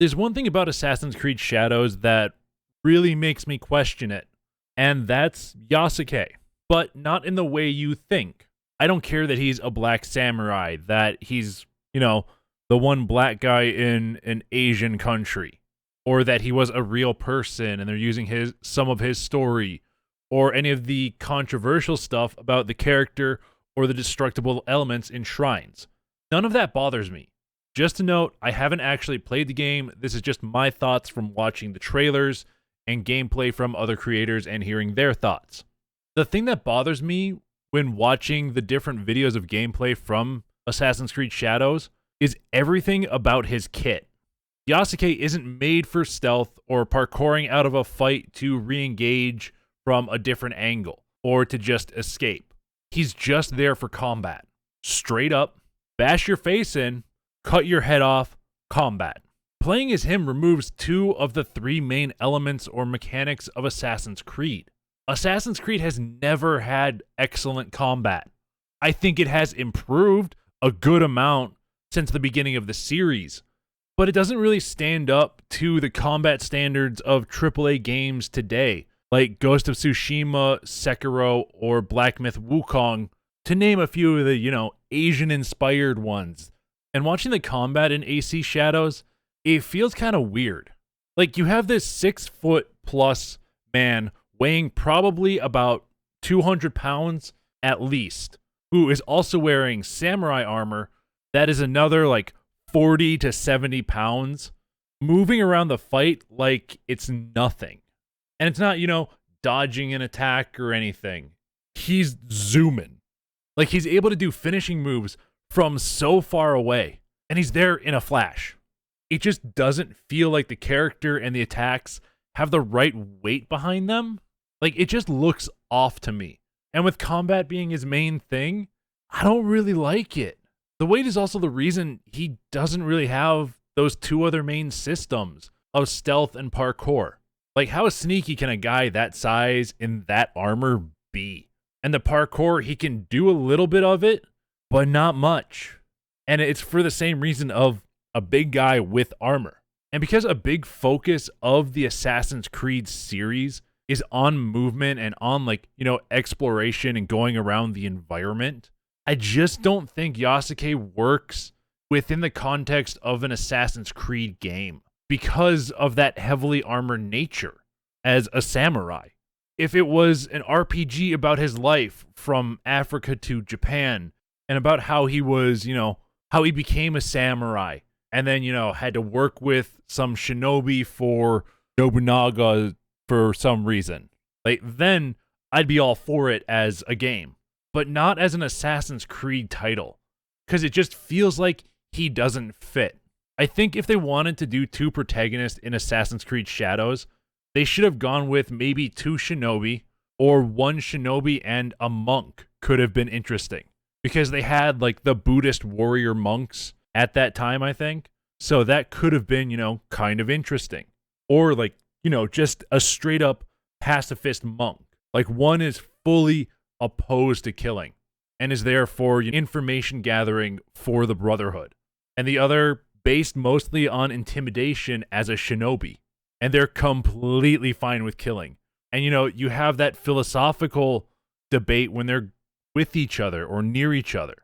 There's one thing about Assassin's Creed Shadows that really makes me question it, and that's Yasuke, but not in the way you think. I don't care that he's a black samurai, that he's, the one black guy in an Asian country, or that he was a real person and they're using some of his story, or any of the controversial stuff about the character or the destructible elements in shrines. None of that bothers me. Just to note, I haven't actually played the game. This is just my thoughts from watching the trailers and gameplay from other creators and hearing their thoughts. The thing that bothers me when watching the different videos of gameplay from Assassin's Creed Shadows is everything about his kit. Yasuke isn't made for stealth or parkouring out of a fight to re-engage from a different angle or to just escape. He's just there for combat. Straight up, bash your face in, cut your head off, combat. Playing as him removes 2 of the 3 main elements or mechanics of Assassin's Creed. Assassin's Creed has never had excellent combat. I think it has improved a good amount since the beginning of the series, but it doesn't really stand up to the combat standards of AAA games today, like Ghost of Tsushima, Sekiro, or Black Myth Wukong, to name a few of the, Asian-inspired ones. And watching the combat in AC Shadows, it feels kind of weird. Like, you have this 6-foot-plus man weighing probably about 200 pounds at least, who is also wearing samurai armor that is another, 40 to 70 pounds, moving around the fight like it's nothing. And it's not, dodging an attack or anything. He's zooming. Like, he's able to do finishing moves from so far away, and he's there in a flash. It just doesn't feel like the character and the attacks have the right weight behind them. Like, it just looks off to me. And with combat being his main thing, I don't really like it. The weight is also the reason he doesn't really have those 2 other main systems of stealth and parkour. Like, how sneaky can a guy that size in that armor be? And the parkour, he can do a little bit of it, but not much. And it's for the same reason of a big guy with armor. And because a big focus of the Assassin's Creed series is on movement and on, exploration and going around the environment, I just don't think Yasuke works within the context of an Assassin's Creed game because of that heavily armored nature as a samurai. If it was an RPG about his life from Africa to Japan and about how he was, how he became a samurai and then, had to work with some shinobi for Nobunaga for some reason, then I'd be all for it as a game. But not as an Assassin's Creed title, because it just feels like he doesn't fit. I think if they wanted to do 2 protagonists in Assassin's Creed Shadows, they should have gone with maybe 2 shinobi, or 1 shinobi and a monk could have been interesting. Because they had, the Buddhist warrior monks at that time, I think. So that could have been, kind of interesting. Or, just a straight-up pacifist monk. One is fully opposed to killing and is there for information gathering for the Brotherhood, and the other based mostly on intimidation as a shinobi, and they're completely fine with killing. And you have that philosophical debate when they're with each other or near each other,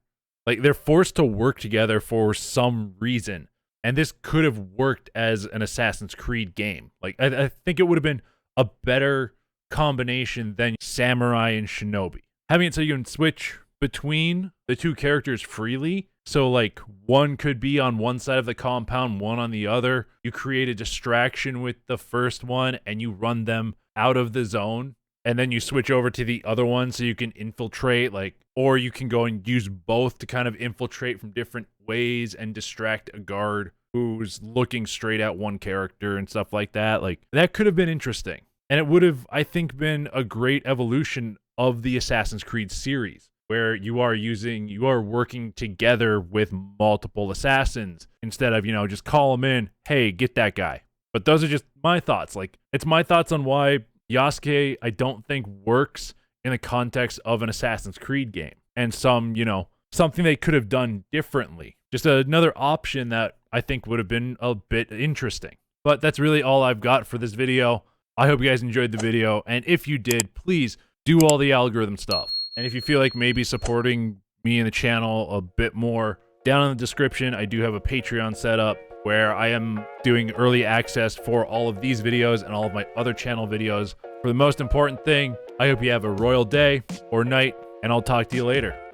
they're forced to work together for some reason, and this could have worked as an Assassin's Creed game. I think it would have been a better combination than samurai and shinobi. Having it so you can switch between the 2 characters freely. So, one could be on one side of the compound, one on the other. You create a distraction with the first one and you run them out of the zone. And then you switch over to the other one so you can infiltrate, or you can go and use both to kind of infiltrate from different ways and distract a guard who's looking straight at one character and stuff like that. That could have been interesting. And it would have, I think, been a great evolution of the Assassin's Creed series, where you are working together with multiple assassins instead of, just call them in, hey, get that guy. But those are just my thoughts. It's my thoughts on why Yasuke, I don't think, works in the context of an Assassin's Creed game. And something they could have done differently. Just another option that I think would have been a bit interesting. But that's really all I've got for this video. I hope you guys enjoyed the video, and if you did, please do all the algorithm stuff. And if you feel like maybe supporting me and the channel a bit more, down in the description, I do have a Patreon set up where I am doing early access for all of these videos and all of my other channel videos. For the most important thing, I hope you have a royal day or night, and I'll talk to you later.